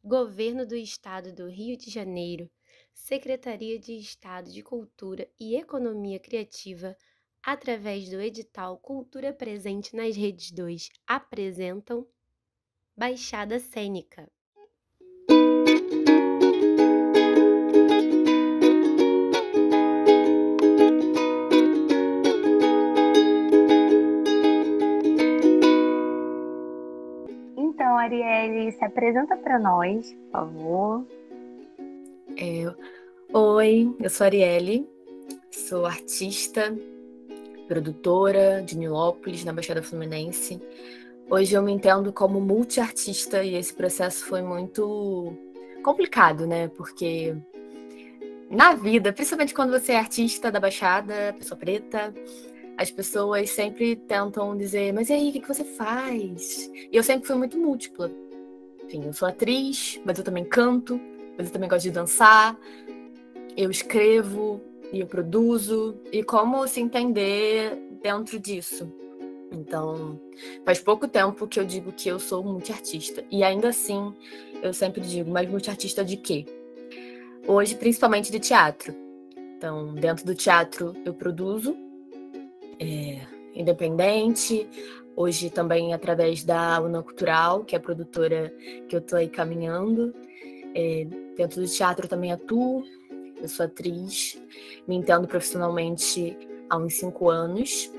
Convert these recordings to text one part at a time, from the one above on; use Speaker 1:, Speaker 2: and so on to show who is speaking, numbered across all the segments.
Speaker 1: Governo do Estado do Rio de Janeiro, Secretaria de Estado de Cultura e Economia Criativa, através do edital Cultura Presente nas Redes 2, apresentam Baixada Cênica.
Speaker 2: Então, Arielle, se apresenta para nós, por favor.
Speaker 3: Oi, eu sou a Arielle, sou artista, produtora de Nilópolis, na Baixada Fluminense. Hoje eu me entendo como multiartista e esse processo foi muito complicado, né? Porque na vida, principalmente quando você é artista da Baixada, pessoa preta, as pessoas sempre tentam dizer, mas e aí, o que você faz? E eu sempre fui muito múltipla. Enfim, eu sou atriz, mas eu também canto, mas eu também gosto de dançar, eu escrevo e eu produzo, e como se entender dentro disso. Então, faz pouco tempo que eu digo que eu sou multiartista, e ainda assim, eu sempre digo, mas multiartista de quê? Hoje, principalmente de teatro. Então, dentro do teatro, eu produzo, independente, hoje também através da Una Cultural, que é a produtora que eu estou aí caminhando. Dentro do teatro eu também atuo, eu sou atriz, me entendo profissionalmente há uns 5 anos.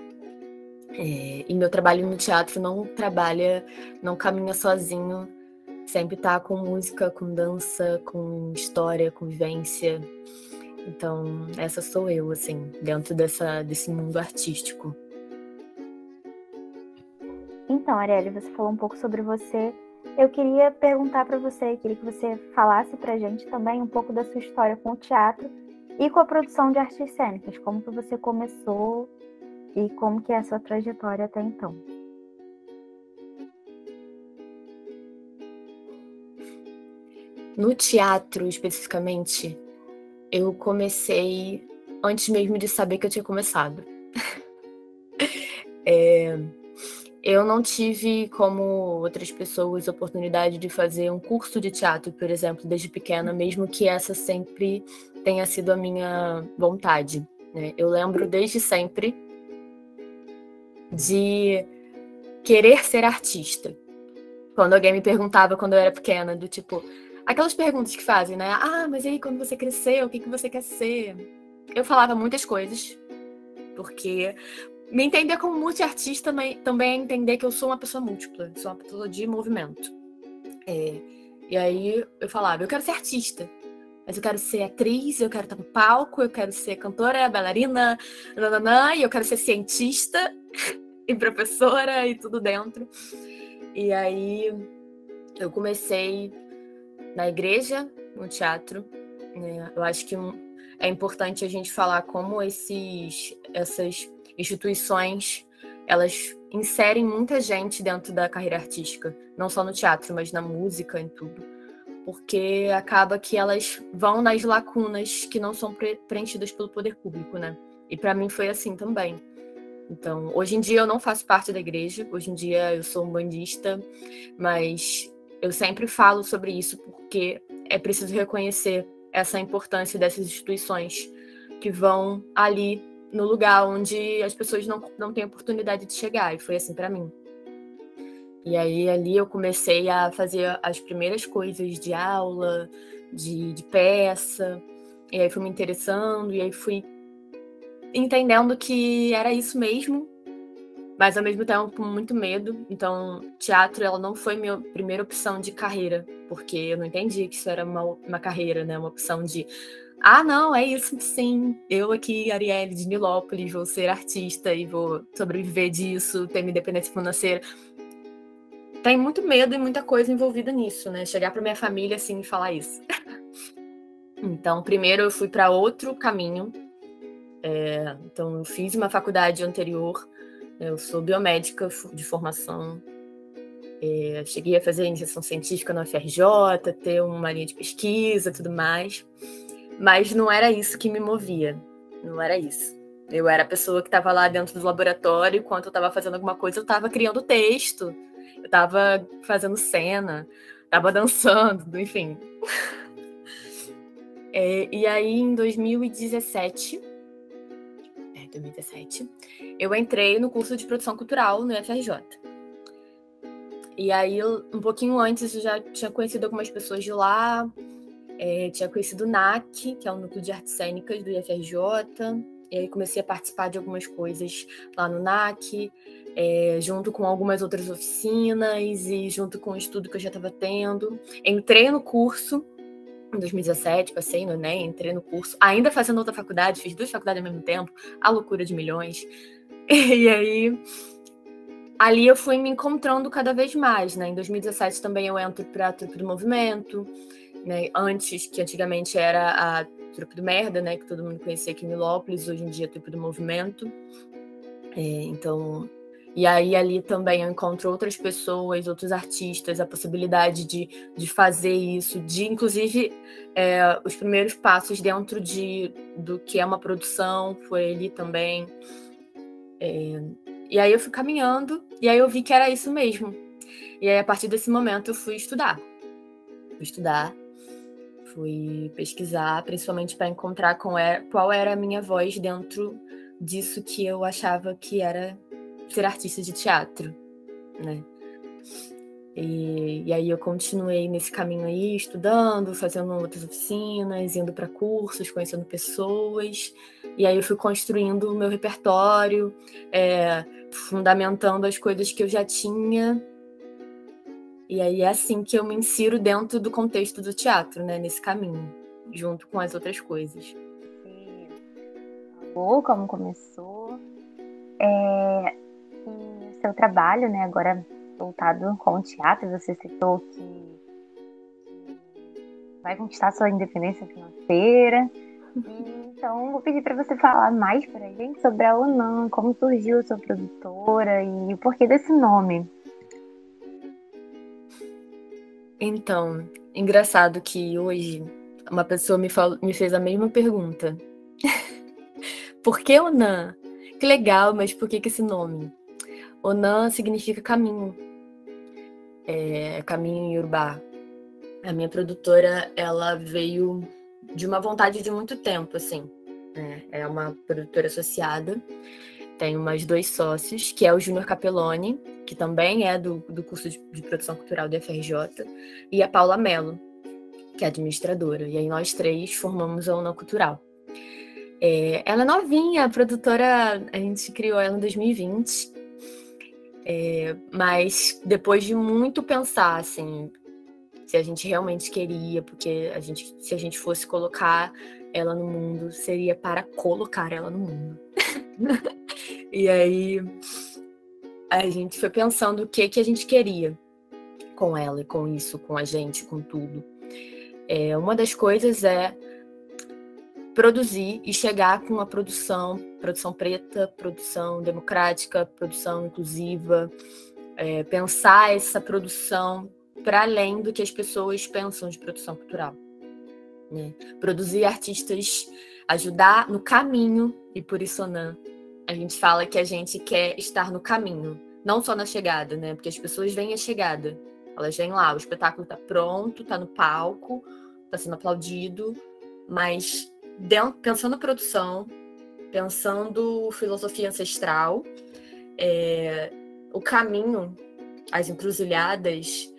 Speaker 3: E meu trabalho no teatro não caminha sozinho, sempre tá com música, com dança, com história, com vivência. Então, essa sou eu, assim, dentro desse mundo artístico.
Speaker 2: Então, Arielle, você falou um pouco sobre você. Eu queria perguntar para você, queria que você falasse para a gente também um pouco da sua história com o teatro e com a produção de artes cênicas. Como que você começou e como que é a sua trajetória até então?
Speaker 3: No teatro, especificamente, eu comecei antes mesmo de saber que eu tinha começado. Eu não tive, como outras pessoas, oportunidade de fazer um curso de teatro, por exemplo, desde pequena, mesmo que essa sempre tenha sido a minha vontade, né? Eu lembro desde sempre de querer ser artista. Quando alguém me perguntava quando eu era pequena, do tipo, aquelas perguntas que fazem, né? Ah, mas e aí, quando você crescer, o que você quer ser? Eu falava muitas coisas, porque me entender como multiartista também é entender que eu sou uma pessoa múltipla, sou uma pessoa de movimento. E aí eu falava, eu quero ser artista, mas eu quero ser atriz, eu quero estar no palco, eu quero ser cantora, bailarina, nananã, e eu quero ser cientista e professora e tudo dentro. E aí eu comecei na igreja, no teatro. Eu acho que é importante a gente falar como essas instituições, elas inserem muita gente dentro da carreira artística, não só no teatro, mas na música, em tudo. Porque acaba que elas vão nas lacunas que não são preenchidas pelo poder público, né? E para mim foi assim também. Então, hoje em dia eu não faço parte da igreja, hoje em dia eu sou um bandista, mas eu sempre falo sobre isso porque é preciso reconhecer essa importância dessas instituições que vão ali no lugar onde as pessoas não têm oportunidade de chegar, e foi assim para mim. E aí ali eu comecei a fazer as primeiras coisas de aula, de peça, e aí fui me interessando, e aí fui entendendo que era isso mesmo, mas ao mesmo tempo com muito medo. Então, teatro ela não foi minha primeira opção de carreira, porque eu não entendi que isso era uma carreira, né? Uma opção de, não, é isso sim, eu aqui, Arielle de Nilópolis, vou ser artista e vou sobreviver disso, ter minha independência financeira. Tem muito medo e muita coisa envolvida nisso, né? Chegar para minha família assim e falar isso. Então, primeiro eu fui para outro caminho. Então, eu fiz uma faculdade anterior. Eu sou biomédica de formação. Cheguei a fazer iniciação científica na UFRJ, ter uma linha de pesquisa, tudo mais. Mas não era isso que me movia. Não era isso. Eu era a pessoa que estava lá dentro do laboratório, enquanto eu estava fazendo alguma coisa, eu estava criando texto, eu estava fazendo cena, tava dançando, enfim. E aí, em 2017, eu entrei no curso de produção cultural no UFRJ. E aí, um pouquinho antes, eu já tinha conhecido algumas pessoas de lá, tinha conhecido o NAC, que é o Núcleo de Artes Cênicas do UFRJ, e aí comecei a participar de algumas coisas lá no NAC, junto com algumas outras oficinas e junto com o estudo que eu já estava tendo. Entrei no curso em 2017, passei no Enem, entrei no curso, ainda fazendo outra faculdade, fiz 2 faculdades ao mesmo tempo, a loucura de milhões. E aí, ali eu fui me encontrando cada vez mais, né? Em 2017 também eu entro para a Trupe do Movimento, né? Que antigamente era a Trupe do Merda, né? Que todo mundo conhecia aqui em Nilópolis, hoje em dia é a Trupe do Movimento. Então... E aí ali também eu encontro outras pessoas, outros artistas, a possibilidade de fazer isso, de inclusive os primeiros passos dentro do que é uma produção, foi ali também. E aí eu fui caminhando, e aí eu vi que era isso mesmo. E aí a partir desse momento eu fui estudar. Fui pesquisar, principalmente para encontrar qual era a minha voz dentro disso que eu achava que era ser artista de teatro, né? E aí eu continuei nesse caminho aí, estudando, fazendo outras oficinas, indo para cursos, conhecendo pessoas. E aí eu fui construindo o meu repertório, fundamentando as coisas que eu já tinha. E aí é assim que eu me insiro dentro do contexto do teatro, né? Nesse caminho, junto com as outras coisas.
Speaker 2: Você falou como começou. E seu trabalho, né, agora voltado com o teatro, você citou que vai conquistar sua independência financeira. Então, vou pedir para você falar mais para a gente sobre a Onan, como surgiu a sua produtora e o porquê desse nome.
Speaker 3: Então, engraçado que hoje uma pessoa me fez a mesma pergunta. Por que Onan? Que legal, mas por que esse nome? Onan significa caminho. Caminho em Yorubá. A minha produtora, ela veio de uma vontade de muito tempo, assim. É uma produtora associada. Tem mais 2 sócios, que é o Júnior Capelloni, que também é do curso de produção cultural do UFRJ, e a Paula Mello, que é administradora. E aí nós 3 formamos a Onan Cultural. Ela é novinha, a produtora, a gente criou ela em 2020. Mas depois de muito pensar, assim, se a gente realmente queria, porque se a gente fosse colocar ela no mundo, seria para colocar ela no mundo. E aí a gente foi pensando o que a gente queria com ela, com isso, com a gente, com tudo. Uma das coisas é produzir e chegar com uma produção preta, produção democrática, produção inclusiva, pensar essa produção para além do que as pessoas pensam de produção cultural, né? Produzir artistas, ajudar no caminho, e por isso, Onan, a gente fala que a gente quer estar no caminho, não só na chegada, né? Porque as pessoas veem a chegada, elas vêm lá, o espetáculo está pronto, está no palco, está sendo aplaudido, mas pensando produção, pensando filosofia ancestral, o caminho, as encruzilhadas,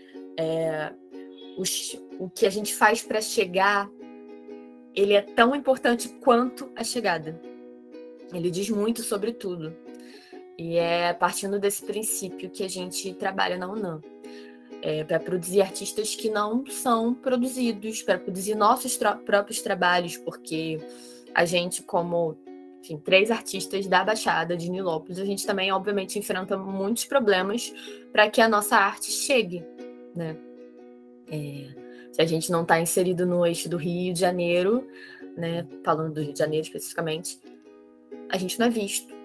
Speaker 3: o que a gente faz para chegar, ele é tão importante quanto a chegada. Ele diz muito sobre tudo. E é partindo desse princípio que a gente trabalha na Onan. Para produzir artistas que não são produzidos, para produzir nossos próprios trabalhos, porque a gente, como 3 artistas da Baixada de Nilópolis, a gente também, obviamente, enfrenta muitos problemas para que a nossa arte chegue, né? Se a gente não está inserido no eixo do Rio de Janeiro, né, falando do Rio de Janeiro especificamente, a gente não é visto.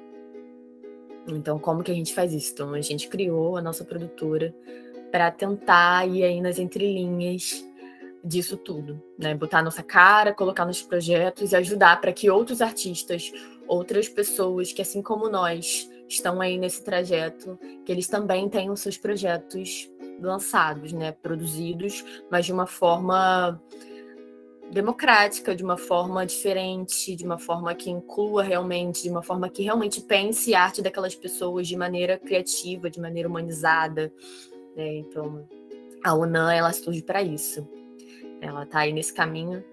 Speaker 3: Então, como que a gente faz isso? Então, a gente criou a nossa produtora para tentar ir aí nas entrelinhas disso tudo, né? Botar a nossa cara, colocar nos projetos e ajudar para que outros artistas, outras pessoas que, assim como nós, estão aí nesse trajeto, que eles também tenham seus projetos lançados, né, produzidos, mas de uma forma democrática, de uma forma diferente, de uma forma que inclua realmente, de uma forma que realmente pense a arte daquelas pessoas de maneira criativa, de maneira humanizada, né? Então, a UNAM, ela surge para isso. Ela está aí nesse caminho.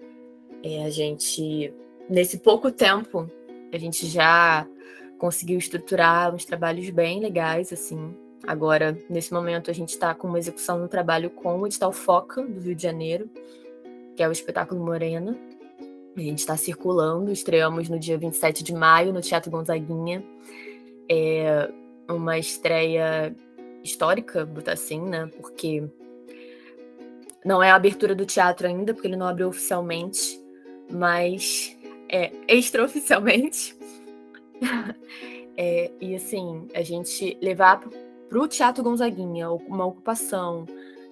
Speaker 3: A gente, nesse pouco tempo, a gente já conseguiu estruturar uns trabalhos bem legais, assim. Agora, nesse momento, a gente está com uma execução no trabalho com o Edital Foca, do Rio de Janeiro, que é o espetáculo Morena. A gente está circulando, estreamos no dia 27 de maio, no Teatro Gonzaguinha. É uma estreia histórica, botar assim, né? Porque não é a abertura do teatro ainda, porque ele não abriu oficialmente, mas extraoficialmente. E assim, a gente levar para o Teatro Gonzaguinha uma ocupação,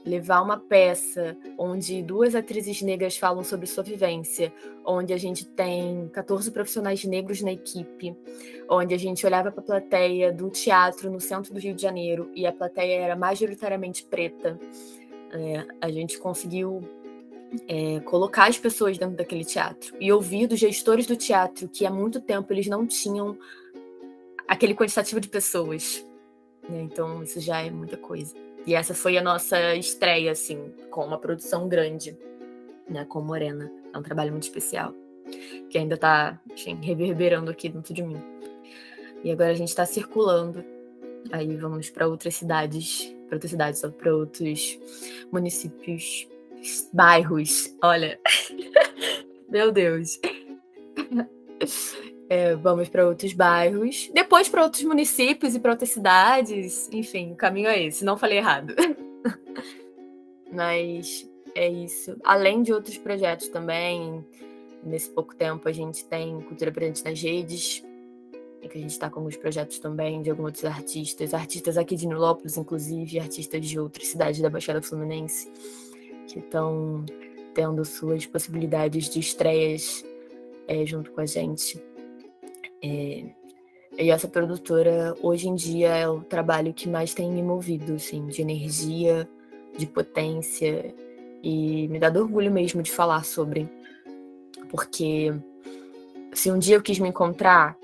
Speaker 3: levar uma peça onde 2 atrizes negras falam sobre sua vivência, onde a gente tem 14 profissionais negros na equipe, onde a gente olhava para a plateia do teatro no centro do Rio de Janeiro e a plateia era majoritariamente preta. A gente conseguiu colocar as pessoas dentro daquele teatro e ouvir dos gestores do teatro que há muito tempo eles não tinham aquele quantitativo de pessoas, né? Então isso já é muita coisa. E essa foi a nossa estreia, assim, com uma produção grande, né, com Morena. É um trabalho muito especial, que ainda tá, enfim, reverberando aqui dentro de mim. E agora a gente tá circulando, aí vamos para outras cidades, para outros municípios, bairros, olha, meu Deus. Vamos para outros bairros, depois para outros municípios e para outras cidades, enfim, o caminho é esse, não falei errado. Mas é isso. Além de outros projetos também, nesse pouco tempo a gente tem Cultura Presente nas Redes, que a gente está com alguns projetos também de alguns outros artistas aqui de Nilópolis, inclusive, artistas de outras cidades da Baixada Fluminense, que estão tendo suas possibilidades de estreias junto com a gente. E essa produtora, hoje em dia, é o trabalho que mais tem me movido, assim, de energia, de potência, e me dá orgulho mesmo de falar sobre. Porque se um dia eu quis me encontrar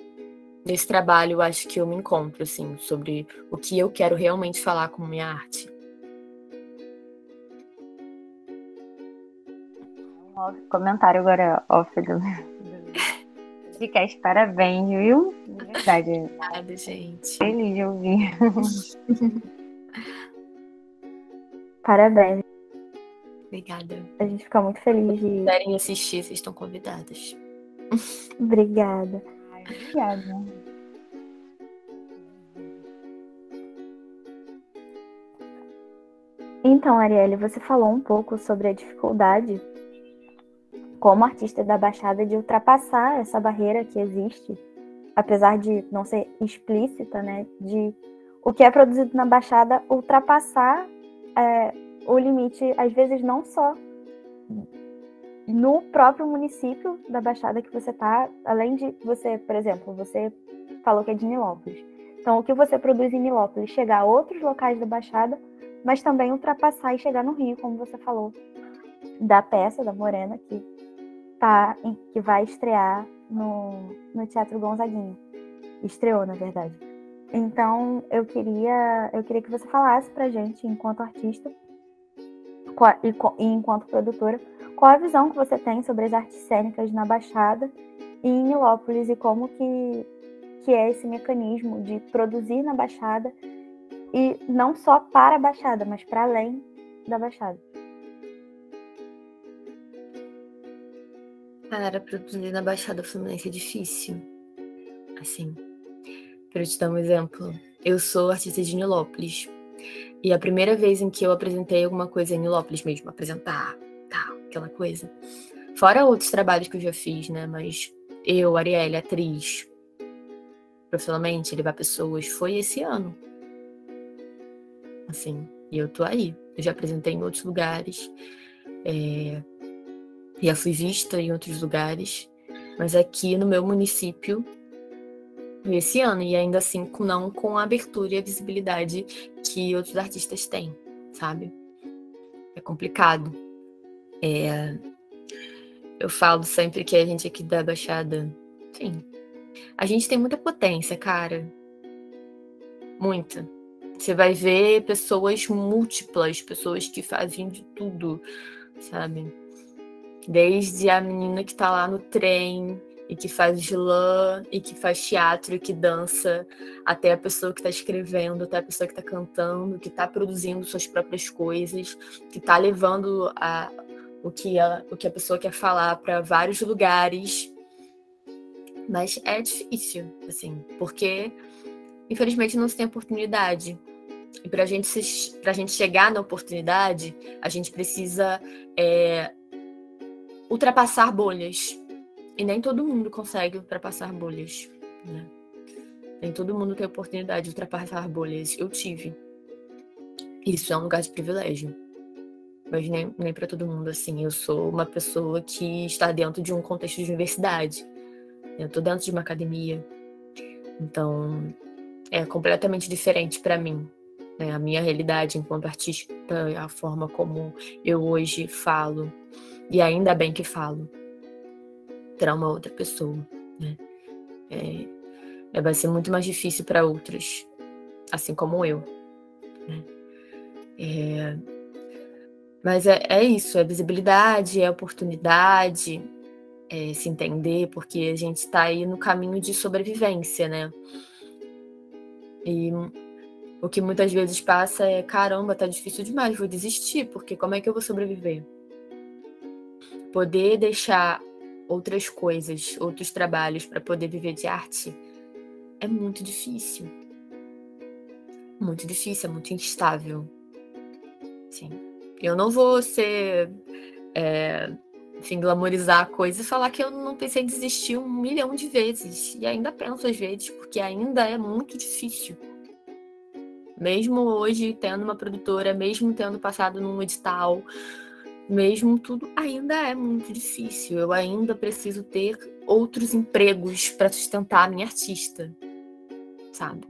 Speaker 3: nesse trabalho, eu acho que eu me encontro, assim, sobre o que eu quero realmente falar com minha arte.
Speaker 2: Um comentário agora, Ófilo. Podcast, parabéns, viu? De verdade.
Speaker 3: Obrigada, gente.
Speaker 2: Feliz de ouvir. Parabéns.
Speaker 3: Obrigada.
Speaker 2: A gente fica muito feliz de...
Speaker 3: Se quiserem assistir, vocês estão convidadas.
Speaker 2: Obrigada. Obrigada. Então, Arielle, você falou um pouco sobre a dificuldade como artista da Baixada de ultrapassar essa barreira que existe, apesar de não ser explícita, né, de o que é produzido na Baixada ultrapassar o limite, às vezes não só no próprio município da Baixada que você está, além de você, por exemplo, você falou que é de Nilópolis. Então, o que você produz em Nilópolis chegar a outros locais da Baixada, mas também ultrapassar e chegar no Rio, como você falou, da peça da Morena, que vai estrear no Teatro Gonzaguinha. Estreou, na verdade. Então, eu queria que você falasse pra gente, enquanto artista e enquanto produtora, qual a visão que você tem sobre as artes cênicas na Baixada e em Nilópolis e como que é esse mecanismo de produzir na Baixada e não só para a Baixada, mas para além da Baixada.
Speaker 3: Cara, produzir na Baixada Fluminense é difícil. Assim, para eu te dar um exemplo, eu sou artista de Nilópolis. E a primeira vez em que eu apresentei alguma coisa em Nilópolis mesmo, apresentar, tal, aquela coisa. Fora outros trabalhos que eu já fiz, né? Mas eu, Arielle, atriz, profissionalmente, levar pessoas, foi esse ano. Assim, e eu tô aí. Eu já apresentei em outros lugares. Já fui vista em outros lugares, mas aqui no meu município, esse ano, e ainda assim não com a abertura e a visibilidade que outros artistas têm, sabe? É complicado. Eu falo sempre que a gente aqui da Baixada, enfim, a gente tem muita potência, cara. Muita. Você vai ver pessoas múltiplas, pessoas que fazem de tudo, sabe? Desde a menina que tá lá no trem e que faz slam e que faz teatro e que dança, até a pessoa que tá escrevendo, até a pessoa que tá cantando, que tá produzindo suas próprias coisas, que tá levando o que a pessoa quer falar para vários lugares. Mas é difícil, assim, porque infelizmente não se tem oportunidade. E pra gente chegar na oportunidade, a gente precisa ultrapassar bolhas. E nem todo mundo consegue ultrapassar bolhas, né? Nem todo mundo tem oportunidade de ultrapassar bolhas. Eu tive. Isso é um lugar de privilégio. Mas nem para todo mundo, assim. Eu sou uma pessoa que está dentro de um contexto de universidade. Eu estou dentro de uma academia. Então, é completamente diferente para mim. Né? A minha realidade enquanto artista, a forma como eu hoje falo, e ainda bem que falo, para uma outra pessoa. Né? Vai ser muito mais difícil para outros, assim como eu. Né? Mas é isso, é visibilidade, é oportunidade, é se entender, porque a gente está aí no caminho de sobrevivência, né? E o que muitas vezes passa é, caramba, tá difícil demais, vou desistir, porque como é que eu vou sobreviver? Poder deixar outras coisas, outros trabalhos para poder viver de arte é muito difícil. Muito difícil, é muito instável. Sim. Eu não vou ser, enfim, glamorizar a coisa e falar que eu não pensei em desistir 1 milhão de vezes. E ainda penso às vezes, porque ainda é muito difícil. Mesmo hoje tendo uma produtora, mesmo tendo passado num edital, mesmo tudo, ainda é muito difícil. Eu ainda preciso ter outros empregos para sustentar a minha artista, sabe?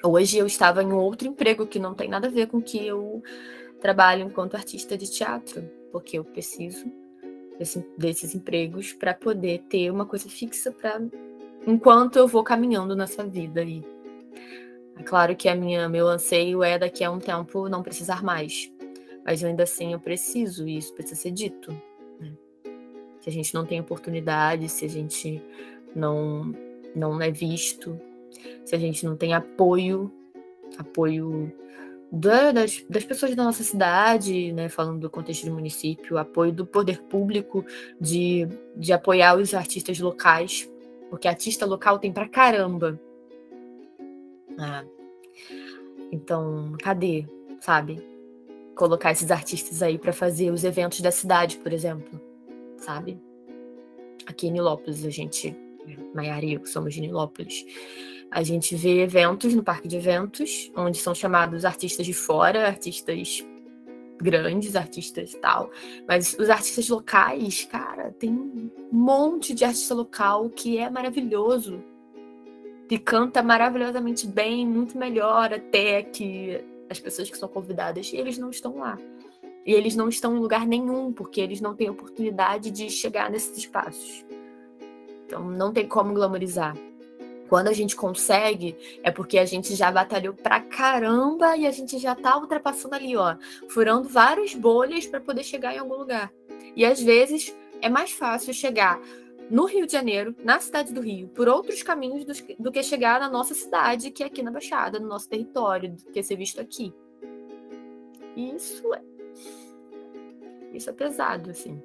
Speaker 3: Hoje eu estava em um outro emprego que não tem nada a ver com o que eu trabalho enquanto artista de teatro, porque eu preciso desses empregos para poder ter uma coisa fixa enquanto eu vou caminhando nessa vida aí. É claro que meu anseio é daqui a um tempo não precisar mais, mas ainda assim eu preciso, e isso precisa ser dito. Né? Se a gente não tem oportunidade, se a gente não é visto, se a gente não tem apoio das pessoas da nossa cidade, né, falando do contexto do município, apoio do poder público de apoiar os artistas locais, porque artista local tem pra caramba. Então, cadê, sabe? Colocar esses artistas aí pra fazer os eventos da cidade, por exemplo, sabe? Aqui em Nilópolis, Maiara e eu somos de Nilópolis. A gente vê eventos no parque de eventos, onde são chamados artistas de fora, artistas grandes, artistas e tal. Mas os artistas locais, cara, tem um monte de artista local que é maravilhoso. Que canta maravilhosamente bem, muito melhor até que as pessoas que são convidadas. E eles não estão lá. E eles não estão em lugar nenhum, porque eles não têm oportunidade de chegar nesses espaços. Então, não tem como glamorizar. Quando a gente consegue, é porque a gente já batalhou pra caramba e a gente já tá ultrapassando ali, ó, furando várias bolhas para poder chegar em algum lugar. E às vezes é mais fácil chegar no Rio de Janeiro, na cidade do Rio, por outros caminhos do que chegar na nossa cidade, que é aqui na Baixada, no nosso território, do que ser visto aqui. E isso é pesado, assim.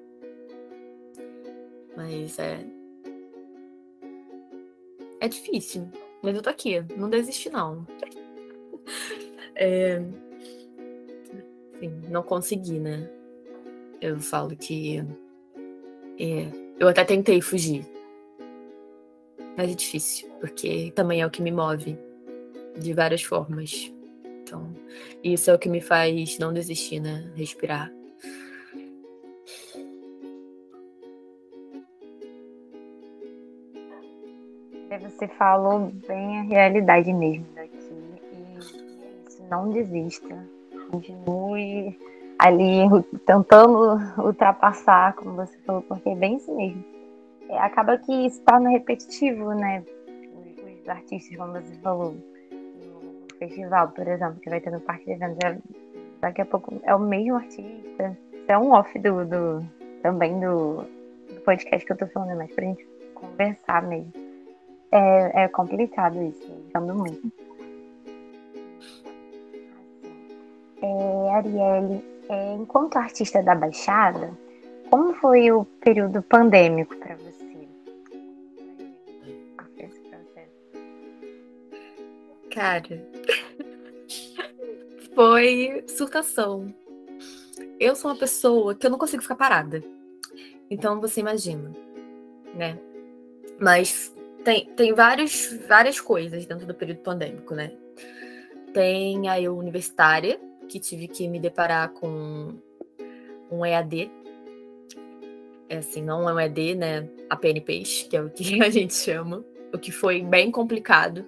Speaker 3: Mas é difícil, mas eu tô aqui, não desisti não. Assim, não consegui, né? Eu falo que eu até tentei fugir, mas é difícil, porque também é o que me move de várias formas. Então, isso é o que me faz não desistir, né? Respirar.
Speaker 2: Você falou bem a realidade mesmo daqui. E é isso, não desista. Continue ali tentando ultrapassar, como você falou, porque é bem isso mesmo. Acaba que se torna repetitivo, né? Os artistas, como você falou, no festival, por exemplo, que vai ter no Parque de Eventos, daqui a pouco é o mesmo artista. Isso é um off também do podcast que eu tô falando, mas pra gente conversar mesmo. É complicado isso, entendo muito. Arielle, enquanto artista da Baixada, como foi o período pandêmico para você? Esse processo.
Speaker 3: Cara, foi surtação. Eu sou uma pessoa que eu não consigo ficar parada. Então você imagina, né? Mas tem várias coisas dentro do período pandêmico, né? Tem a eu universitária, que tive que me deparar com um EAD. Assim, não é um EAD, né? A PNPs, que é o que a gente chama. O que foi bem complicado,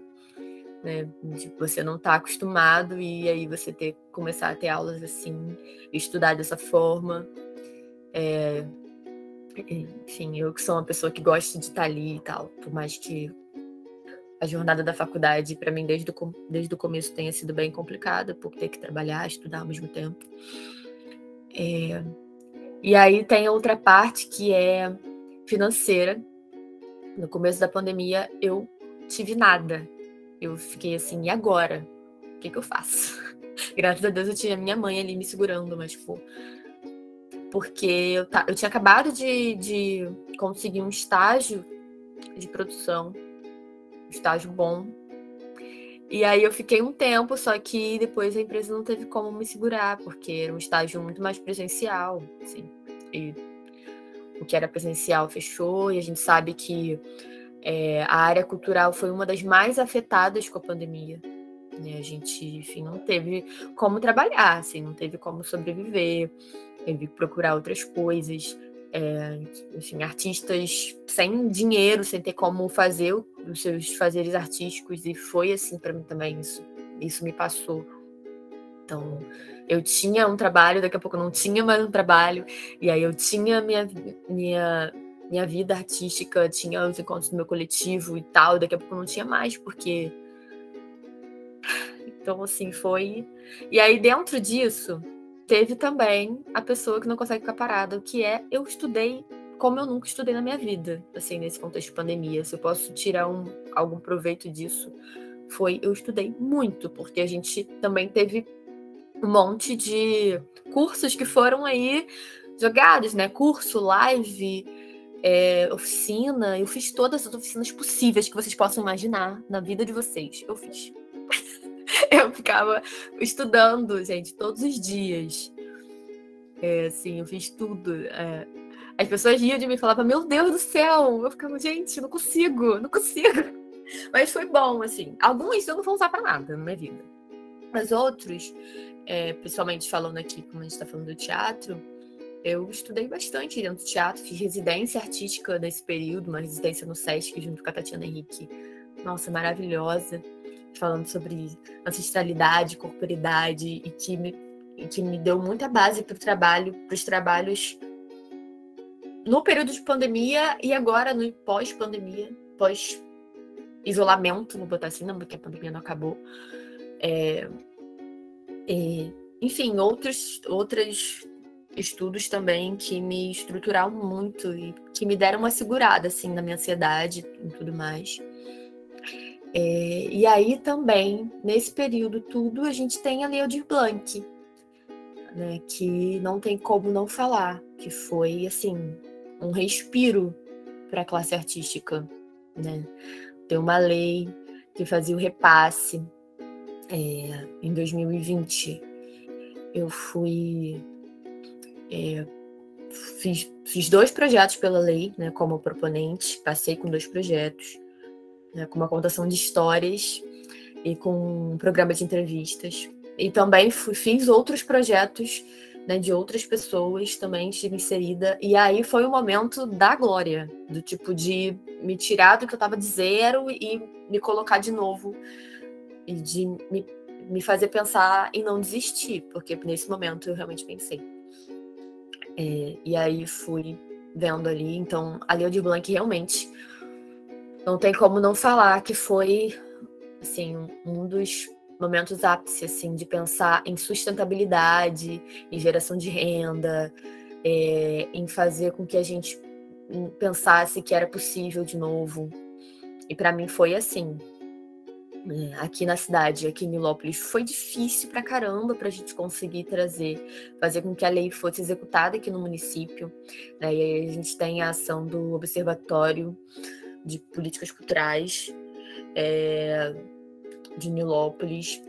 Speaker 3: né? De você não estar acostumado e aí você começar a ter aulas assim, estudar dessa forma. Enfim, eu que sou uma pessoa que gosta de estar ali e tal, por mais que a jornada da faculdade, para mim, desde o começo tenha sido bem complicada, por ter que trabalhar, estudar ao mesmo tempo. E aí tem a outra parte que é financeira. No começo da pandemia, eu tive nada. Eu fiquei assim, e agora? O que eu faço? Graças a Deus eu tinha minha mãe ali me segurando, mas tipo... Porque eu tinha acabado de conseguir um estágio de produção, um estágio bom. E aí eu fiquei um tempo, só que depois a empresa não teve como me segurar, porque era um estágio muito mais presencial, assim. E o que era presencial fechou, e a gente sabe que a área cultural foi uma das mais afetadas com a pandemia. Né? A gente, enfim, não teve como trabalhar, assim, não teve como sobreviver, teve que procurar outras coisas. Enfim, artistas sem dinheiro, sem ter como fazer os seus fazeres artísticos, e foi assim para mim também, isso me passou. Então, eu tinha um trabalho, daqui a pouco eu não tinha mais um trabalho, e aí eu tinha minha vida artística, tinha os encontros do meu coletivo e tal, daqui a pouco eu não tinha mais, porque... Então, assim, foi... E aí, dentro disso, teve também a pessoa que não consegue ficar parada, que eu estudei como eu nunca estudei na minha vida, assim, nesse contexto de pandemia. Se eu posso tirar algum proveito disso, eu estudei muito, porque a gente também teve um monte de cursos que foram aí jogados, né? Curso, live, oficina. Eu fiz todas as oficinas possíveis que vocês possam imaginar na vida de vocês. Eu fiz. Eu ficava estudando, gente, todos os dias. Assim, eu fiz tudo. As pessoas riam de mim e falavam, meu Deus do céu! Eu ficava, gente, não consigo. Mas foi bom, assim. Alguns eu não vou usar pra nada na minha vida. Mas outros, principalmente falando aqui, como a gente tá falando do teatro, eu estudei bastante dentro do teatro, fiz residência artística nesse período, uma residência no Sesc junto com a Tatiana Henrique. Nossa, maravilhosa. Falando sobre ancestralidade, corporidade, e que me deu muita base para os trabalhos no período de pandemia e agora no pós-pandemia, pós-isolamento, vou botar assim, não, porque a pandemia não acabou. Enfim, outros estudos também que me estruturaram muito e que me deram uma segurada assim, na minha ansiedade e tudo mais. E aí também, nesse período tudo, a gente tem a Lei Aldir Blanc, né, que não tem como não falar, que foi, assim, um respiro para a classe artística, né? Tem uma lei que fazia o repasse. Em 2020, eu fiz 2 projetos pela lei, né, como proponente, passei com 2 projetos, né, com uma contação de histórias e com um programa de entrevistas. E também fiz outros projetos, né, de outras pessoas, também estive inserida. E aí foi o momento da glória, do tipo de me tirar do que eu estava de zero e me colocar de novo. E de me fazer pensar em não desistir, porque nesse momento eu realmente pensei. E aí fui vendo ali, então a Lei Aldir Blanc realmente não tem como não falar que foi assim, um dos momentos ápice assim, de pensar em sustentabilidade, em geração de renda, em fazer com que a gente pensasse que era possível de novo. E para mim foi assim. Aqui na cidade, aqui em Nilópolis, foi difícil pra caramba pra gente conseguir fazer com que a lei fosse executada aqui no município, né? E aí a gente tem a ação do Observatório de Políticas Culturais de Nilópolis,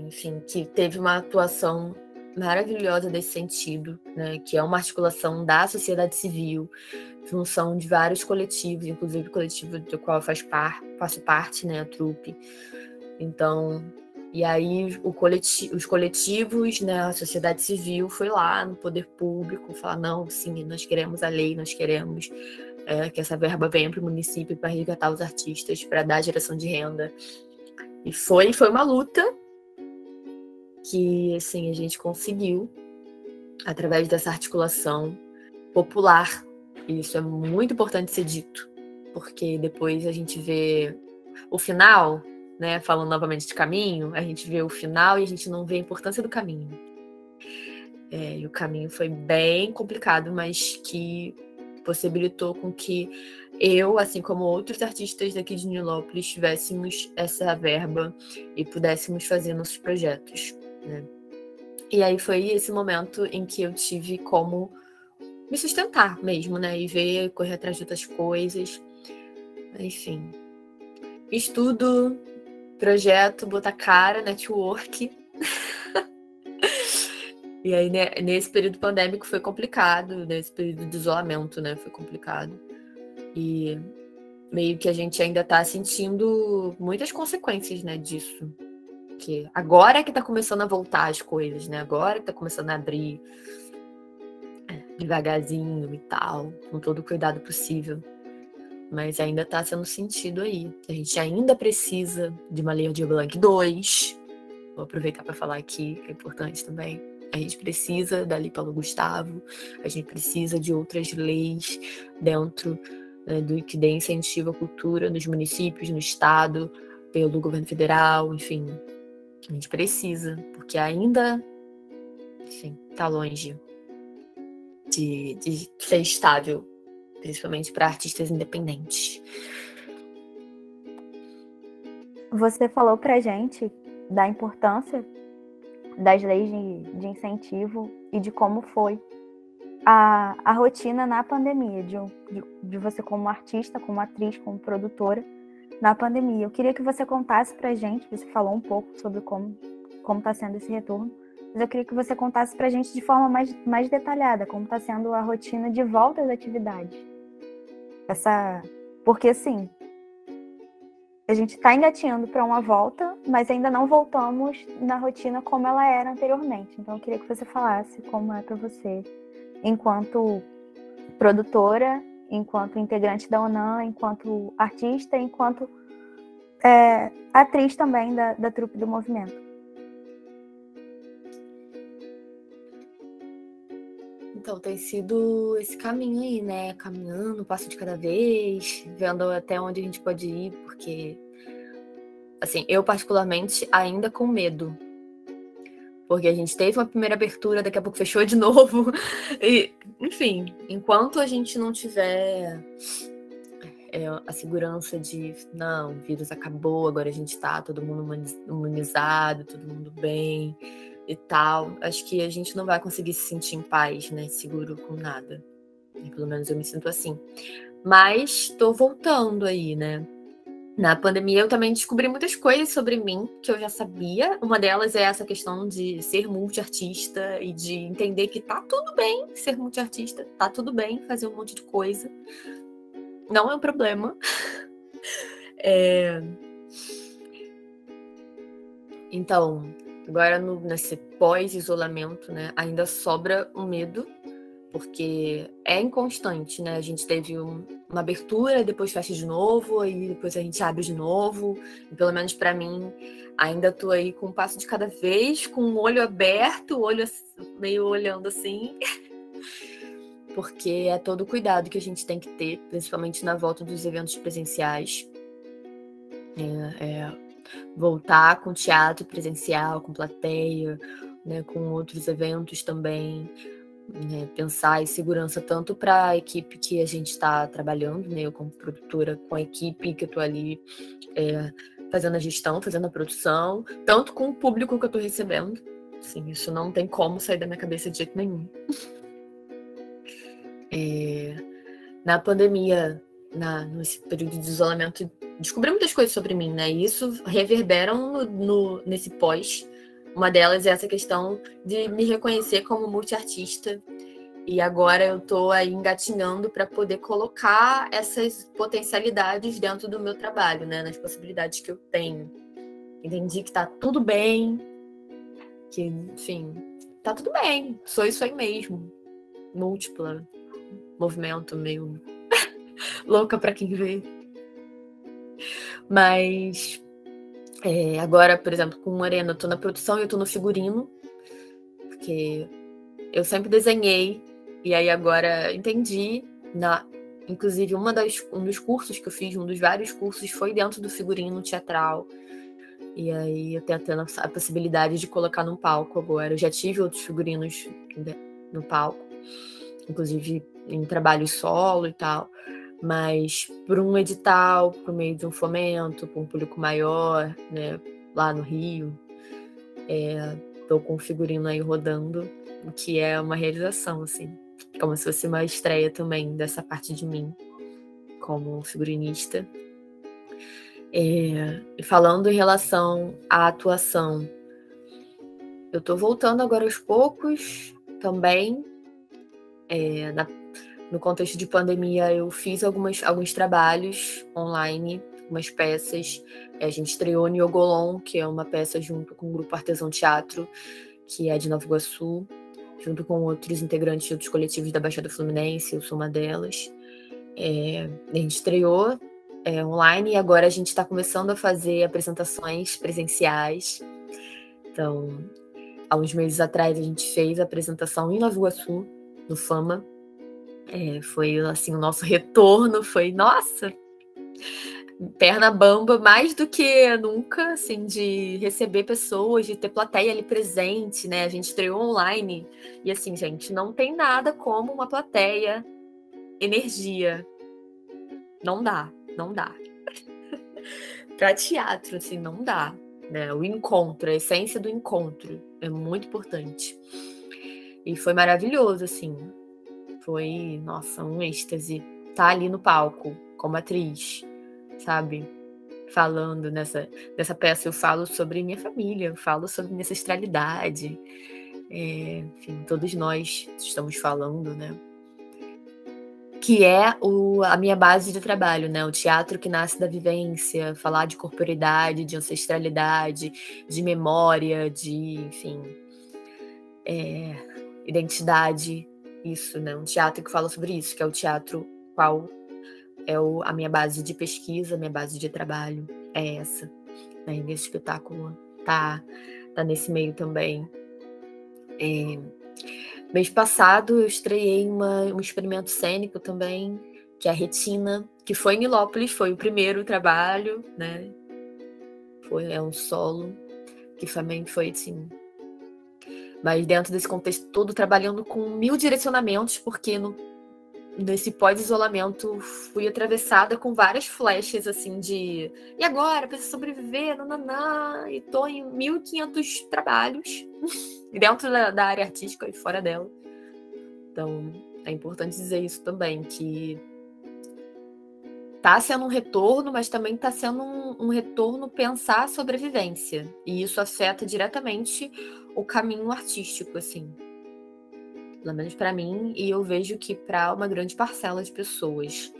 Speaker 3: enfim, que teve uma atuação maravilhosa nesse sentido, né? Que é uma articulação da sociedade civil, junção de vários coletivos, inclusive o coletivo do qual eu faço parte, né, a Trupe. Então, e aí os coletivos, né, a sociedade civil foi lá no poder público falar, não, sim, nós queremos a lei, nós queremos que essa verba venha para o município para resgatar os artistas, para dar geração de renda. E foi uma luta que, assim, a gente conseguiu através dessa articulação popular. E isso é muito importante ser dito, porque depois a gente vê o final, né? Falando novamente de caminho, a gente vê o final e a gente não vê a importância do caminho. E o caminho foi bem complicado, mas que possibilitou com que eu, assim como outros artistas daqui de Nilópolis, tivéssemos essa verba e pudéssemos fazer nossos projetos, né? E aí foi esse momento em que eu tive como me sustentar mesmo, né? E ver, correr atrás de outras coisas. Enfim. Estudo, projeto, botar cara, network. E aí, né, nesse período pandêmico foi complicado, nesse período de isolamento, né? Foi complicado. E meio que a gente ainda tá sentindo muitas consequências, né, disso. Que agora é que tá começando a voltar as coisas, né? Agora que tá começando a abrir devagarzinho e tal, com todo o cuidado possível. Mas ainda está sendo sentido aí. A gente ainda precisa de uma Lei Aldir Blanc 2. Vou aproveitar para falar aqui, que é importante também. A gente precisa da Lei Paulo Gustavo, a gente precisa de outras leis dentro do que dê incentivo à cultura nos municípios, no estado, pelo governo federal, enfim. A gente precisa, porque ainda, enfim, está longe de ser estável, principalmente para artistas independentes.
Speaker 2: Você falou pra gente da importância das leis de incentivo e de como foi a rotina na pandemia, de você como artista, como atriz, como produtora na pandemia. Eu queria que você contasse pra gente, você falou um pouco sobre como está sendo esse retorno, mas eu queria que você contasse pra gente de forma mais detalhada como está sendo a rotina de volta às atividades. Porque assim, a gente está engatinhando para uma volta, mas ainda não voltamos na rotina como ela era anteriormente. Então eu queria que você falasse como é para você, enquanto produtora, enquanto integrante da UNAM, enquanto artista, enquanto atriz também da trupe do movimento.
Speaker 3: Então, tem sido esse caminho aí, né? Caminhando, um passo de cada vez, vendo até onde a gente pode ir, porque, assim, eu particularmente ainda com medo. Porque a gente teve uma primeira abertura, daqui a pouco fechou de novo. E, enfim, enquanto a gente não tiver a segurança de, não, o vírus acabou, agora a gente tá todo mundo imunizado, todo mundo bem e tal, acho que a gente não vai conseguir se sentir em paz, né, seguro com nada. E pelo menos eu me sinto assim. Mas tô voltando aí, né. Na pandemia eu também descobri muitas coisas sobre mim que eu já sabia. Uma delas é essa questão de ser multiartista e de entender que tá tudo bem ser multiartista, tá tudo bem fazer um monte de coisa. Não é um problema. Então, agora nesse pós-isolamento, né, ainda sobra um medo, porque é inconstante, né? A gente teve uma abertura, depois fecha de novo, aí depois a gente abre de novo. E pelo menos para mim, ainda tô aí com um passo de cada vez, com o olho aberto, o olho meio olhando assim, porque é todo o cuidado que a gente tem que ter, principalmente na volta dos eventos presenciais. Voltar com teatro presencial, com plateia, né, com outros eventos também, né, pensar em segurança tanto para a equipe que a gente está trabalhando, né, eu como produtora, com a equipe que eu estou ali fazendo a gestão, fazendo a produção, tanto com o público que eu estou recebendo. Assim, isso não tem como sair da minha cabeça de jeito nenhum. Na pandemia, nesse período de isolamento, descobri muitas coisas sobre mim, né? E isso reverberam nesse pós. Uma delas é essa questão de me reconhecer como multiartista. E agora eu tô aí engatinhando para poder colocar essas potencialidades dentro do meu trabalho, né? Nas possibilidades que eu tenho. Entendi que tá tudo bem, que, enfim, tá tudo bem. Sou isso aí mesmo. Múltipla, movimento meio louca para quem vê. Mas agora, por exemplo, com Morena, eu tô na produção e eu tô no figurino, porque eu sempre desenhei, e aí agora entendi, inclusive um dos cursos que eu fiz, um dos vários cursos, foi dentro do figurino teatral, e aí eu tenho tendo a possibilidade de colocar no palco agora. Eu já tive outros figurinos no palco, inclusive em trabalho solo e tal, mas por um edital, por meio de um fomento, para um público maior, né, lá no Rio, estou com o figurino aí rodando, o que é uma realização, assim, como se fosse uma estreia também dessa parte de mim, como figurinista. Falando em relação à atuação, eu estou voltando agora aos poucos também. No contexto de pandemia, eu fiz alguns trabalhos online, algumas peças. A gente estreou Niogolon, que é uma peça junto com o Grupo Artesão Teatro, que é de Nova Iguaçu, junto com outros integrantes de outros coletivos da Baixada Fluminense, eu sou uma delas. A gente estreou online e agora a gente está começando a fazer apresentações presenciais. Então, há uns meses atrás, a gente fez a apresentação em Nova Iguaçu, no Fama. Foi assim, o nosso retorno foi, nossa, perna bamba, mais do que nunca, assim, de receber pessoas, de ter plateia ali presente, né? A gente estreou online e assim, gente, não tem nada como uma plateia, energia. Não dá. Pra teatro, assim, não dá, né? O encontro, a essência do encontro é muito importante. E foi maravilhoso, assim. Foi, nossa, um êxtase. Tá ali no palco, como atriz, sabe? Falando nessa peça, eu falo sobre minha família, eu falo sobre minha ancestralidade. Enfim, todos nós estamos falando, né? Que é a minha base de trabalho, né? O teatro que nasce da vivência, falar de corporeidade, de ancestralidade, de memória, de, enfim, identidade, isso, né? Um teatro que fala sobre isso, que é o teatro qual é a minha base de pesquisa, minha base de trabalho, é essa, né? Nesse espetáculo tá nesse meio também. Mês passado eu estreiei um experimento cênico também, que é a Retina, que foi em Nilópolis, foi o primeiro trabalho, né? É um solo, que também foi assim. Mas dentro desse contexto todo, trabalhando com 1000 direcionamentos, porque nesse pós-isolamento fui atravessada com várias flechas, assim, de... E agora? Preciso sobreviver, nananã, e tô em 1500 trabalhos, dentro da área artística e fora dela. Então, é importante dizer isso também, que tá sendo um retorno, mas também tá sendo um retorno pensar a sobrevivência. E isso afeta diretamente o caminho artístico, assim. Pelo menos para mim, e eu vejo que para uma grande parcela de pessoas.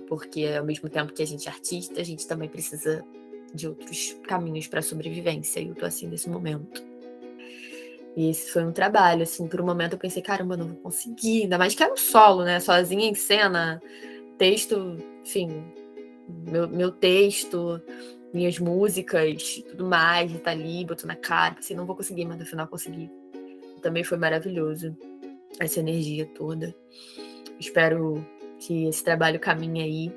Speaker 3: Porque ao mesmo tempo que a gente é artista, a gente também precisa de outros caminhos para a sobrevivência. E eu tô assim nesse momento. E esse foi um trabalho, assim, por um momento eu pensei, caramba, eu não vou conseguir, ainda mais que era um solo, né, sozinha em cena, texto, enfim, meu texto, minhas músicas, tudo mais, de tá ali, botou na cara, pensei, não vou conseguir, mas no final consegui. Também foi maravilhoso, essa energia toda. Espero que esse trabalho caminhe aí.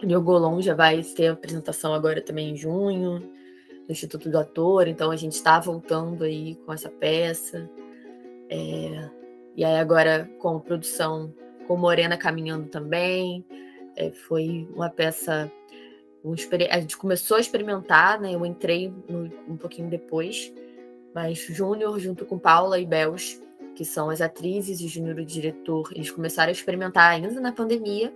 Speaker 3: Niogolon já vai ter apresentação agora também em junho, no Instituto do Ator, então a gente está voltando aí com essa peça. E aí agora com a produção, com Morena caminhando também. Foi uma peça... A gente começou a experimentar, né? Eu entrei um pouquinho depois, mas Júnior, junto com Paula e Bels, que são as atrizes e Júnior, o diretor, eles começaram a experimentar ainda na pandemia,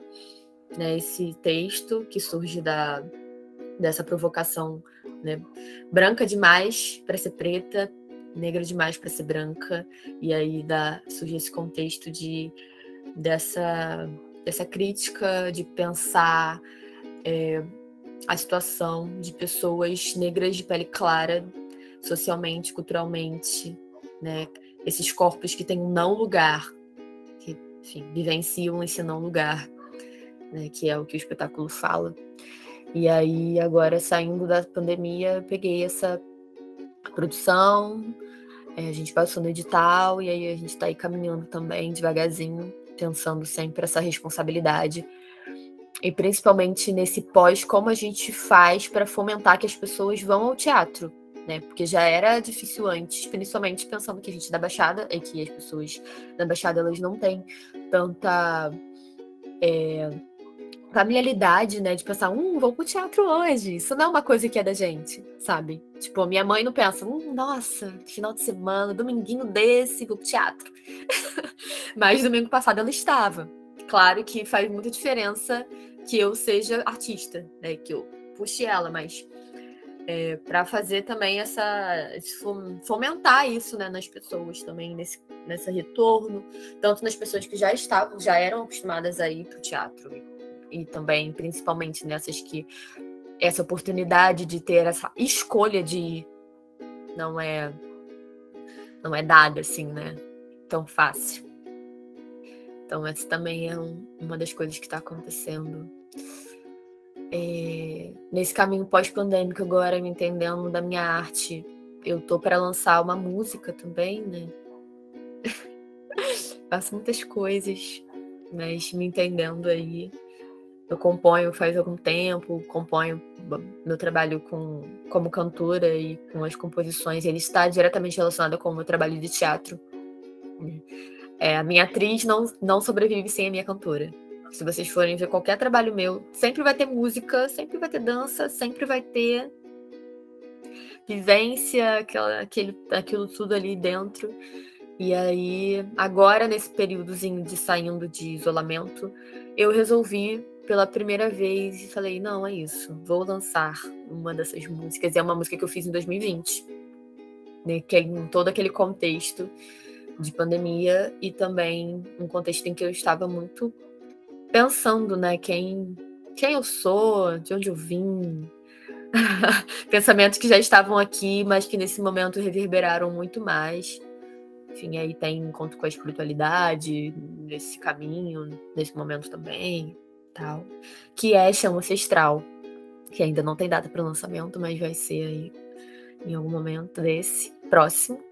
Speaker 3: né, esse texto que surge dessa provocação, né, branca demais para ser preta, negra demais para ser branca, e aí surge esse contexto dessa crítica de pensar a situação de pessoas negras de pele clara, socialmente, culturalmente, né, esses corpos que têm um não lugar, que, enfim, vivenciam esse não lugar, né, que é o que o espetáculo fala. E aí, agora, saindo da pandemia, eu peguei essa produção, a gente passou no edital, e aí a gente está aí caminhando também, devagarzinho, pensando sempre essa responsabilidade. E principalmente nesse pós, como a gente faz para fomentar que as pessoas vão ao teatro, né? Porque já era difícil antes, principalmente pensando que a gente é da Baixada, e que as pessoas da Baixada, elas não têm tanta familiaridade, né, de pensar, vou pro teatro hoje. Isso não é uma coisa que é da gente, sabe? Tipo, minha mãe não pensa, nossa, final de semana, dominguinho desse, vou pro teatro. Mas domingo passado ela estava. Claro que faz muita diferença que eu seja artista, né, que eu puxe ela, mas para fazer também fomentar isso, né, nas pessoas também, nesse retorno, tanto nas pessoas que já eram acostumadas a ir pro teatro, e também, principalmente, nessas que essa oportunidade de ter essa escolha de ir não é dada, assim, né? Tão fácil. Então, essa também é uma das coisas que está acontecendo. Nesse caminho pós-pandêmico, agora, me entendendo da minha arte, eu tô para lançar uma música também, né? Faço muitas coisas, mas me entendendo aí. Eu componho faz algum tempo, componho meu trabalho como cantora e com as composições, ele está diretamente relacionado com o meu trabalho de teatro. A minha atriz não sobrevive sem a minha cantora. Se vocês forem ver qualquer trabalho meu, sempre vai ter música, sempre vai ter dança, sempre vai ter vivência, aquilo tudo ali dentro. E aí, agora, nesse períodozinho de saindo de isolamento, eu resolvi pela primeira vez e falei, não, é isso, vou lançar uma dessas músicas. E é uma música que eu fiz em 2020, né, que é em todo aquele contexto de pandemia e também um contexto em que eu estava muito pensando, né, quem eu sou, de onde eu vim, pensamentos que já estavam aqui, mas que nesse momento reverberaram muito mais. Enfim, aí tem encontro com a espiritualidade nesse caminho, nesse momento também, tal, que é Chama Ancestral, que ainda não tem data para lançamento, mas vai ser aí em algum momento desse próximo.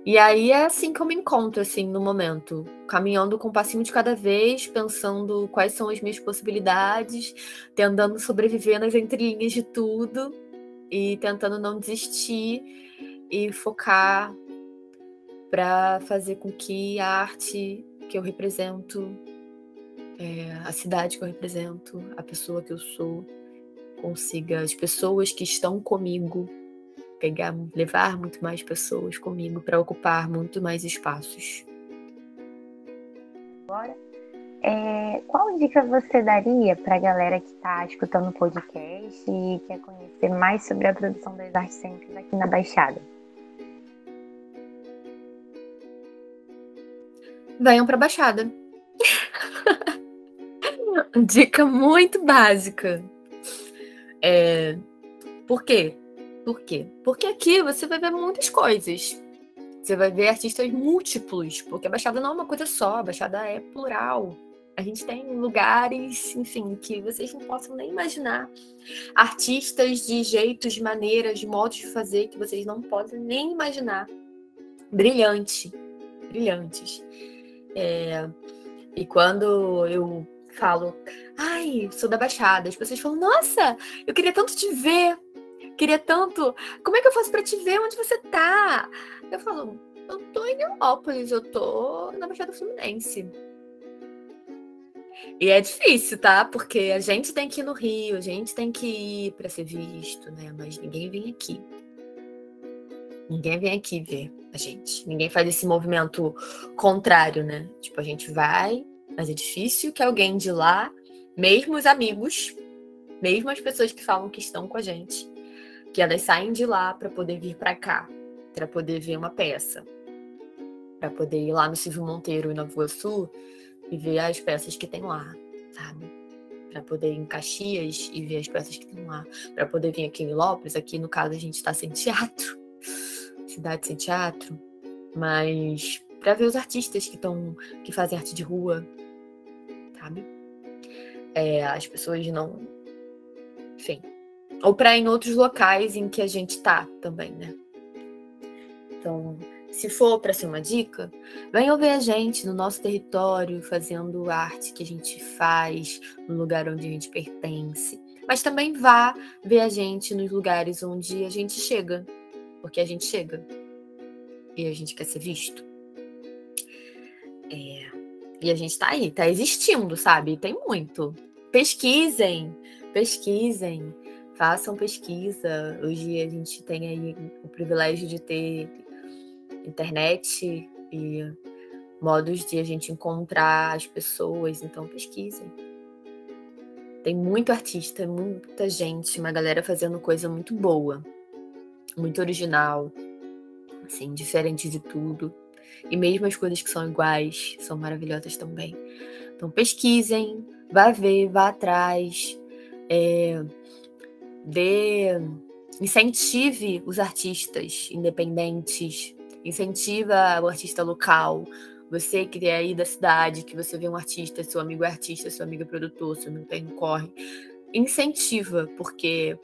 Speaker 3: E aí é assim que eu me encontro, assim, no momento, caminhando com um passinho de cada vez, pensando quais são as minhas possibilidades, tentando sobreviver nas entrelinhas de tudo e tentando não desistir e focar para fazer com que a arte que eu represento, a cidade que eu represento, a pessoa que eu sou, consiga, as pessoas que estão comigo, levar muito mais pessoas comigo para ocupar muito mais espaços.
Speaker 2: Agora, qual dica você daria para a galera que está escutando o podcast e quer conhecer mais sobre a produção das artes cênicas aqui na Baixada?
Speaker 3: Venham para a Baixada. Dica muito básica. Por quê? Por quê? Porque aqui você vai ver muitas coisas. Você vai ver artistas múltiplos, porque a Baixada não é uma coisa só, a Baixada é plural. A gente tem lugares, enfim, que vocês não possam nem imaginar. Artistas de jeitos, de maneiras, de modos de fazer que vocês não podem nem imaginar. Brilhantes. E quando eu falo, ai, sou da Baixada, as pessoas falam, nossa, eu queria tanto te ver. Queria tanto. Como é que eu faço pra te ver onde você tá? Eu falo, eu tô em Nilópolis, eu tô na Baixada Fluminense. E é difícil, tá? Porque a gente tem que ir no Rio, a gente tem que ir pra ser visto, né? Mas ninguém vem aqui. Ninguém vem aqui ver a gente. Ninguém faz esse movimento contrário, né? Tipo, a gente vai, mas é difícil que alguém de lá, mesmo os amigos, mesmo as pessoas que falam que estão com a gente, que elas saem de lá para poder vir para cá, para poder ver uma peça, para poder ir lá no Silvio Monteiro e na Nova Iguaçu e ver as peças que tem lá, sabe? Para poder ir em Caxias e ver as peças que tem lá, para poder vir aqui em Nilópolis. Aqui no caso a gente está sem teatro, cidade sem teatro, mas para ver os artistas que fazem arte de rua, sabe? As pessoas não, enfim. Ou para em outros locais em que a gente tá também, né? Então, se for para ser uma dica, venham ver a gente no nosso território, fazendo arte que a gente faz, no lugar onde a gente pertence. Mas também vá ver a gente nos lugares onde a gente chega, porque a gente chega e a gente quer ser visto. E a gente tá aí, tá existindo, sabe? Tem muito. Pesquisem. Façam pesquisa. Hoje a gente tem aí o privilégio de ter internet e modos de a gente encontrar as pessoas, então pesquisem. Tem muito artista, muita gente, uma galera fazendo coisa muito boa, muito original, assim, diferente de tudo. E mesmo as coisas que são iguais são maravilhosas também. Então pesquisem, vá ver, vá atrás, incentive os artistas independentes, incentiva o artista local. Você que é aí da cidade, que você vê um artista, seu amigo é artista, seu amigo é produtor, seu amigo tem um corre, incentiva, porque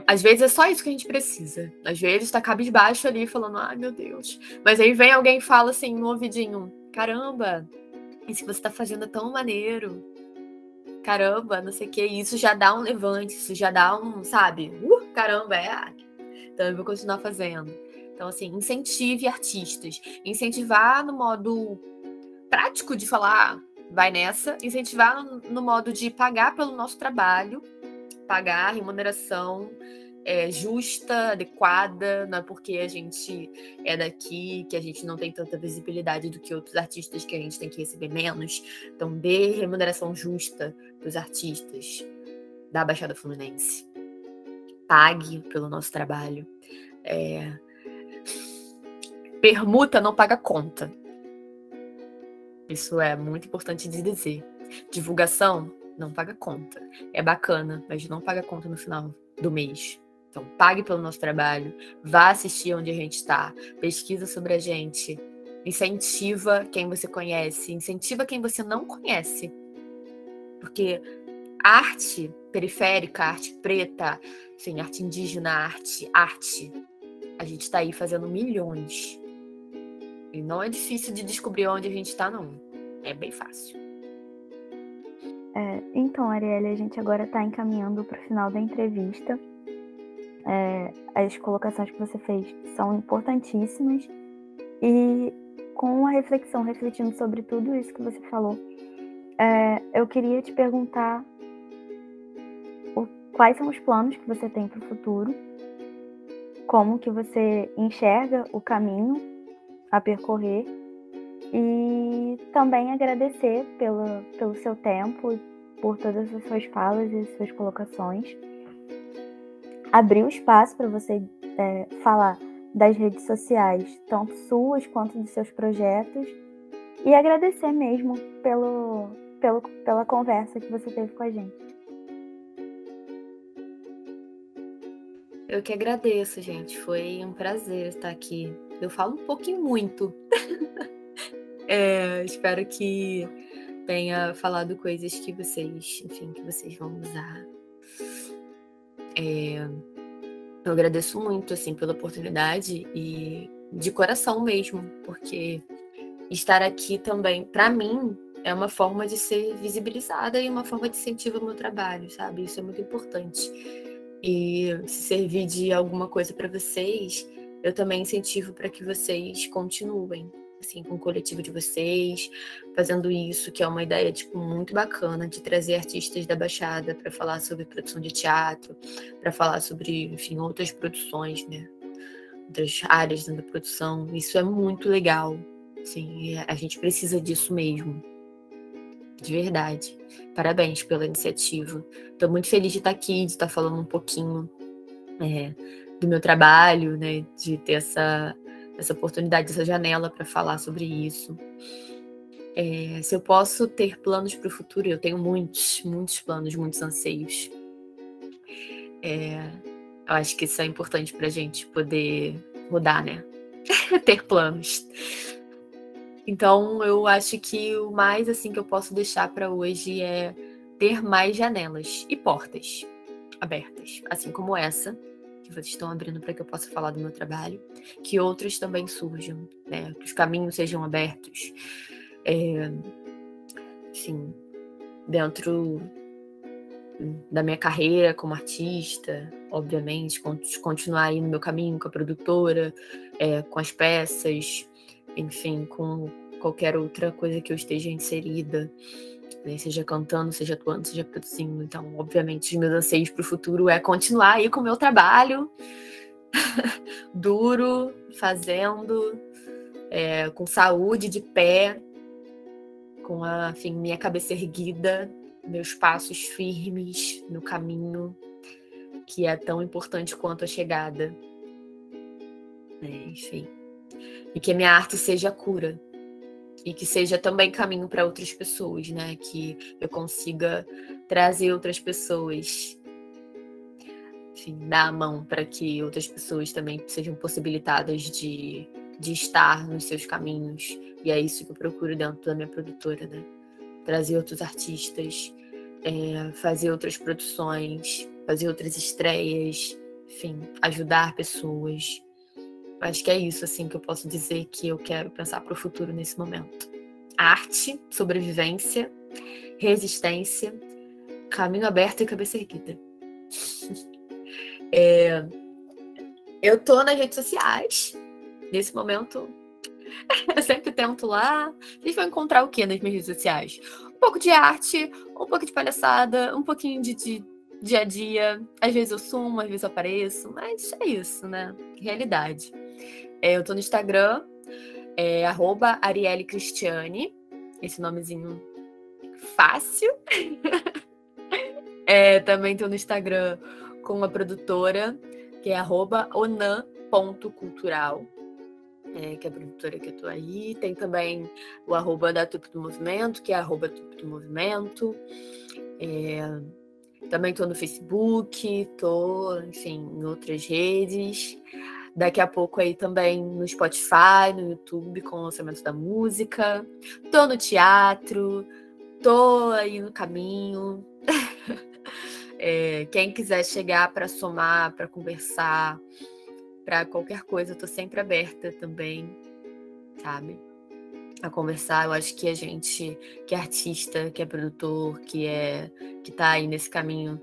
Speaker 3: às vezes é só isso que a gente precisa. Às vezes tá cabisbaixo ali, falando, ai meu Deus. Mas aí vem alguém e fala assim no ouvidinho, caramba, isso que você tá fazendo é tão maneiro. Caramba, não sei o que, isso já dá um levante, isso já dá um, sabe? Caramba, então eu vou continuar fazendo. Então, assim, incentive artistas. Incentivar no modo prático de falar, vai nessa. Incentivar no modo de pagar pelo nosso trabalho, pagar a remuneração justa, adequada, não é porque a gente é daqui que a gente não tem tanta visibilidade do que outros artistas que a gente tem que receber menos. Então, dê remuneração justa para os artistas da Baixada Fluminense. Pague pelo nosso trabalho. Permuta não paga conta. Isso é muito importante de dizer. Divulgação não paga conta. É bacana, mas não paga conta no final do mês. Então, pague pelo nosso trabalho, vá assistir onde a gente está, pesquisa sobre a gente, incentiva quem você conhece, incentiva quem você não conhece. Porque arte periférica, arte preta, enfim, arte indígena, arte, a gente está aí fazendo milhões. E não é difícil de descobrir onde a gente está, não. É bem fácil.
Speaker 2: Então, Arielle, a gente agora está encaminhando para o final da entrevista. As colocações que você fez são importantíssimas. E com a reflexão, refletindo sobre tudo isso que você falou, eu queria te perguntar quais são os planos que você tem para o futuro, como que você enxerga o caminho a percorrer, e também agradecer pelo seu tempo e por todas as suas falas e as suas colocações. Abrir o espaço para você falar das redes sociais, tanto suas quanto dos seus projetos, e agradecer mesmo pela conversa que você teve com a gente.
Speaker 3: Eu que agradeço, gente. Foi um prazer estar aqui. Eu falo um pouquinho muito. Espero que tenha falado coisas que vocês, enfim, que vocês vão usar. Eu agradeço muito, assim, pela oportunidade e de coração mesmo, porque estar aqui também, para mim, é uma forma de ser visibilizada e uma forma de incentivo ao meu trabalho, sabe? Isso é muito importante. E se servir de alguma coisa para vocês, eu também incentivo para que vocês continuem, assim, com o coletivo de vocês, fazendo isso, que é uma ideia, tipo, muito bacana, de trazer artistas da Baixada para falar sobre produção de teatro, para falar sobre, enfim, outras produções, né? Outras áreas da produção. Isso é muito legal. Sim, a gente precisa disso mesmo. De verdade. Parabéns pela iniciativa. Estou muito feliz de estar aqui, de estar falando um pouquinho do meu trabalho, né? De ter essa oportunidade, essa janela para falar sobre isso. Se eu posso ter planos para o futuro, eu tenho muitos planos, muitos anseios. Eu acho que isso é importante para a gente poder rodar, né? Ter planos. Então, eu acho que o mais assim que eu posso deixar para hoje é ter mais janelas e portas abertas, assim como essa que vocês estão abrindo para que eu possa falar do meu trabalho, que outras também surjam, né? Que os caminhos sejam abertos, assim, dentro da minha carreira como artista, obviamente, continuar aí no meu caminho com a produtora, com as peças, enfim, com qualquer outra coisa que eu esteja inserida, né? Seja cantando, seja atuando, seja produzindo. Então, obviamente, os meus anseios para o futuro é continuar aí com o meu trabalho duro, fazendo, com saúde, de pé, com minha cabeça erguida, meus passos firmes no caminho, que é tão importante quanto a chegada. Enfim. E que a minha arte seja cura. E que seja também caminho para outras pessoas, né? Que eu consiga trazer outras pessoas, enfim, dar a mão para que outras pessoas também sejam possibilitadas de estar nos seus caminhos. E é isso que eu procuro dentro da minha produtora, né? Trazer outros artistas, fazer outras produções, fazer outras estreias, enfim, ajudar pessoas. Acho que é isso, assim, que eu posso dizer que eu quero pensar para o futuro nesse momento. Arte, sobrevivência, resistência, caminho aberto e cabeça erguida. Eu tô nas redes sociais. Nesse momento, eu sempre tento lá. Vocês vão encontrar o que nas minhas redes sociais? Um pouco de arte, um pouco de palhaçada, um pouquinho de dia a dia. Às vezes eu sumo, às vezes eu apareço. Mas é isso, né? Realidade. Eu tô no Instagram, @ArielleCristiane, esse nomezinho fácil. Também tô no Instagram com uma produtora, que é @onan.cultural, que é a produtora que eu tô aí. Tem também o @ da Tupi do Movimento, que é @Tupi do Movimento. Também tô no Facebook, tô, enfim, em outras redes. Daqui a pouco aí também no Spotify, no YouTube, com o lançamento da música. Tô no teatro, tô aí no caminho. Quem quiser chegar para somar, para conversar, para qualquer coisa, eu tô sempre aberta também, sabe? A conversar. Eu acho que a gente, que é artista, que é produtor, que tá aí nesse caminho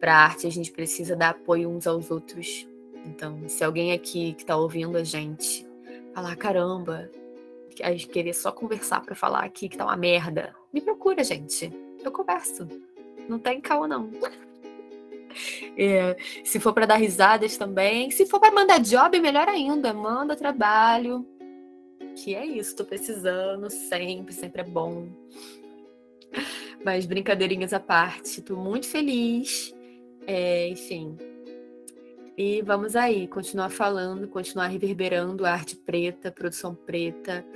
Speaker 3: para arte, a gente precisa dar apoio uns aos outros. Então, se alguém aqui que tá ouvindo a gente falar, caramba, a gente querer só conversar para falar aqui que tá uma merda, me procura, gente. Eu converso. Não tem caô, não. Se for para dar risadas também, se for para mandar job, melhor ainda, manda trabalho. Que é isso, tô precisando sempre é bom. Mas brincadeirinhas à parte, tô muito feliz. Enfim. E vamos aí, continuar falando, continuar reverberando a arte preta, produção preta,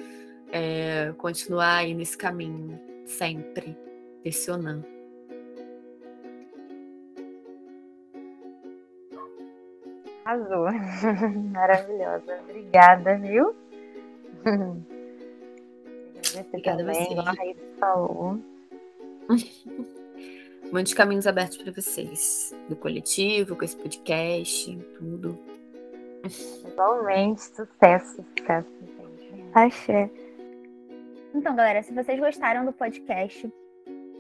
Speaker 3: continuar aí nesse caminho, sempre, desse Onan.
Speaker 2: Arrasou. Maravilhosa. Obrigada, viu?
Speaker 3: Obrigada a
Speaker 2: também,
Speaker 3: você.
Speaker 2: igual a Raíssa falou.
Speaker 3: Muitos caminhos abertos para vocês. Do coletivo, com esse podcast, tudo.
Speaker 2: Igualmente, sucesso, gente. Axé. Então, galera, se vocês gostaram do podcast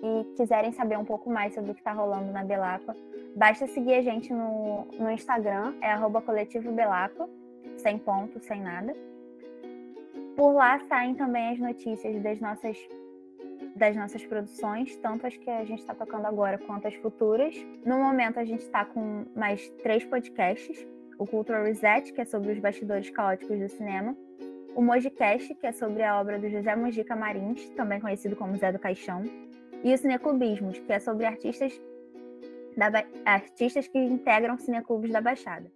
Speaker 2: e quiserem saber um pouco mais sobre o que está rolando na Belacqua, basta seguir a gente no Instagram, @coletivobelacqua, sem ponto, sem nada. Por lá saem também as notícias das nossas produções, tanto as que a gente está tocando agora quanto as futuras. No momento, a gente está com mais 3 podcasts. O Cultural Reset, que é sobre os bastidores caóticos do cinema. O Mojicast, que é sobre a obra do José Mojica Marins, também conhecido como Zé do Caixão. E o Cineclubismos, que é sobre artistas que integram cineclubes da Baixada.